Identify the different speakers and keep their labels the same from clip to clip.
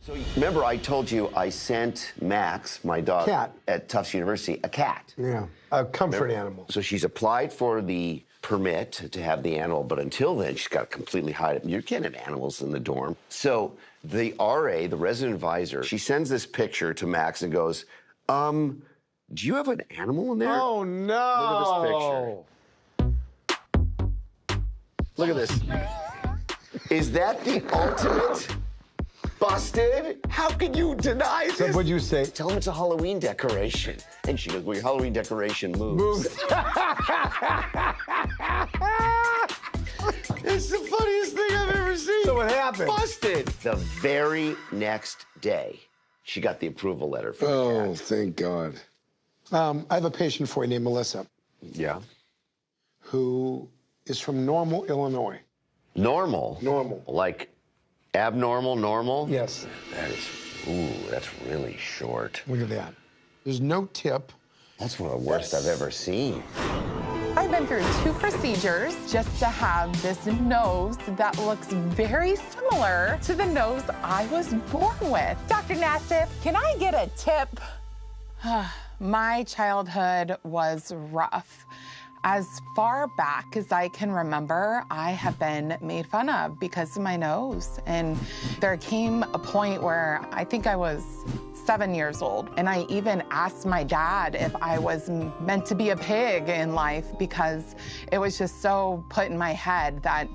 Speaker 1: So remember I told you I sent Max, my dog,
Speaker 2: Cat.
Speaker 1: at Tufts University, a cat.
Speaker 2: Yeah, a comfort animal.
Speaker 1: So she's applied for the permit to have the animal, but until then, she's got to completely hide it. You're getting animals in the dorm. So the RA, the resident advisor, she sends this picture to Max and goes, do you have an animal in there?
Speaker 2: Oh, no.
Speaker 1: Look at this picture. Look at this. Is that the ultimate busted? How can you deny this?
Speaker 2: So what'd you say?
Speaker 1: Tell him it's a Halloween decoration. And she goes, well, your Halloween decoration moves. It's the funniest thing I've ever seen.
Speaker 2: So what happened?
Speaker 1: Busted. The very next day, she got the approval letter for the
Speaker 3: Oh,
Speaker 1: cat.
Speaker 3: thank God.
Speaker 2: I have a patient for you named Mellissa,
Speaker 1: Yeah.
Speaker 2: who is from Normal, Illinois.
Speaker 1: Normal?
Speaker 2: Normal.
Speaker 1: Like abnormal, normal?
Speaker 2: Yes.
Speaker 1: That is, ooh, that's really short.
Speaker 2: Look at that. There's no tip.
Speaker 1: That's one of the worst I've ever seen.
Speaker 4: I've been through 2 procedures just to have this nose that looks very similar to the nose I was born with. Dr. Nassif, can I get a tip? My childhood was rough. As far back as I can remember, I have been made fun of because of my nose. And there came a point where I think I was 7 years old, and I even asked my dad if I was meant to be a pig in life because it was just so put in my head that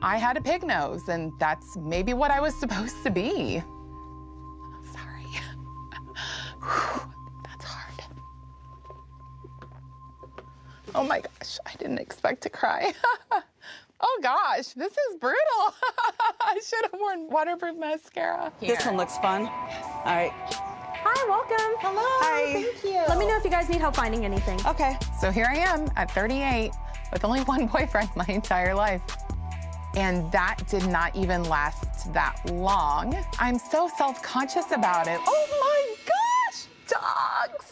Speaker 4: I had a pig nose, and that's maybe what I was supposed to be. Sorry. That's hard. Oh my gosh, I didn't expect to cry. Oh gosh, this is brutal. I should have worn waterproof mascara.
Speaker 5: This one looks fun. All right.
Speaker 6: Hi, welcome.
Speaker 4: Hello,
Speaker 5: Hi.
Speaker 4: thank you.
Speaker 6: Let me know if you guys need help finding anything.
Speaker 5: Okay.
Speaker 4: So here I am at 38 with only one boyfriend my entire life. And that did not even last that long. I'm so self-conscious about it. Oh my gosh, dogs.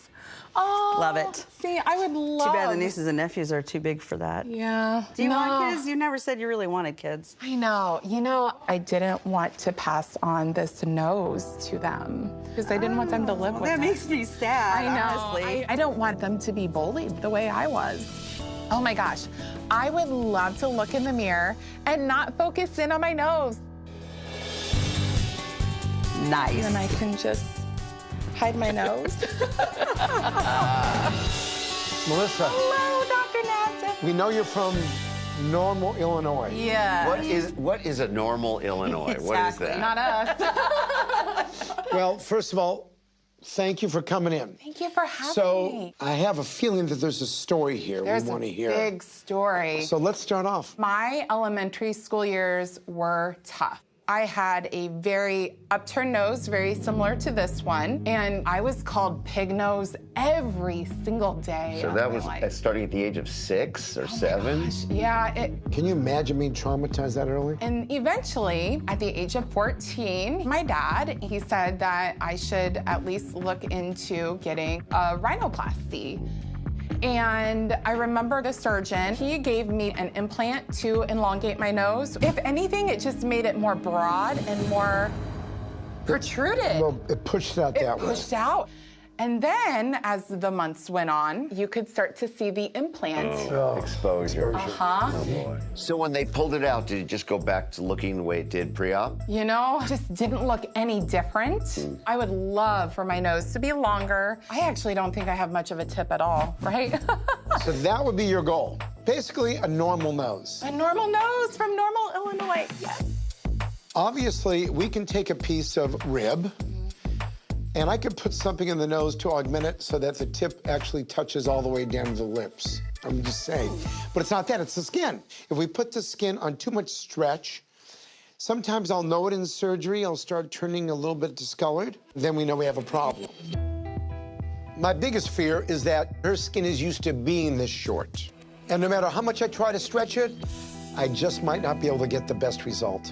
Speaker 4: Oh,
Speaker 5: Love it.
Speaker 4: See, I would love.
Speaker 5: Too bad the nieces and nephews are too big for that.
Speaker 4: Yeah.
Speaker 5: Do you want kids? You never said you really wanted kids.
Speaker 4: I know. You know, I didn't want to pass on this nose to them because I didn't want them to live with
Speaker 5: That
Speaker 4: it.
Speaker 5: makes me sad,
Speaker 4: I know.
Speaker 5: honestly.
Speaker 4: I don't want them to be bullied the way I was. Oh my gosh. I would love to look in the mirror and not focus in on my nose.
Speaker 5: Nice.
Speaker 4: And I can just hide my nose.
Speaker 2: Melissa,
Speaker 4: Hello, Dr. Nassif.
Speaker 2: we know you're from Normal, Illinois.
Speaker 4: Yeah.
Speaker 1: What is a normal Illinois? What is
Speaker 5: Exactly.
Speaker 1: that?
Speaker 4: Not us.
Speaker 2: Well, first of all, thank you for coming in.
Speaker 4: Thank you for having
Speaker 2: So
Speaker 4: me.
Speaker 2: I have a feeling that there's a story here
Speaker 4: There's
Speaker 2: we want to
Speaker 4: a
Speaker 2: hear.
Speaker 4: big story.
Speaker 2: So let's start off.
Speaker 4: My elementary school years were tough. I had a very upturned nose, very similar to this one, and I was called pig nose every single day.
Speaker 1: So
Speaker 4: of
Speaker 1: that
Speaker 4: my
Speaker 1: was
Speaker 4: life.
Speaker 1: starting at the age of 6 or 7?
Speaker 4: Yeah,
Speaker 2: Can you imagine being traumatized that early?
Speaker 4: and eventually, at the age of 14, my dad, he said that I should at least look into getting a rhinoplasty. And I remember the surgeon, he gave me an implant to elongate my nose. If anything, it just made it more broad and more protruded.
Speaker 2: Well, it pushed out that way.
Speaker 4: It pushed out. And then, as the months went on, you could start to see the implant.
Speaker 1: Exposure.
Speaker 4: Uh-huh.
Speaker 1: Oh, boy. So when they pulled it out, did it just go back to looking the way it did pre-op?
Speaker 4: You know, just didn't look any different. I would love for my nose to be longer. I actually don't think I have much of a tip at all, right?
Speaker 2: So that would be your goal. Basically, a normal nose.
Speaker 4: A normal nose from Normal, Illinois, yes.
Speaker 2: Obviously, we can take a piece of rib, and I could put something in the nose to augment it so that the tip actually touches all the way down to the lips. I'm just saying. But it's not that, it's the skin. If we put the skin on too much stretch, sometimes I'll know it in surgery, I'll start turning a little bit discolored, then we know we have a problem. My biggest fear is that her skin is used to being this short. And no matter how much I try to stretch it, I just might not be able to get the best result.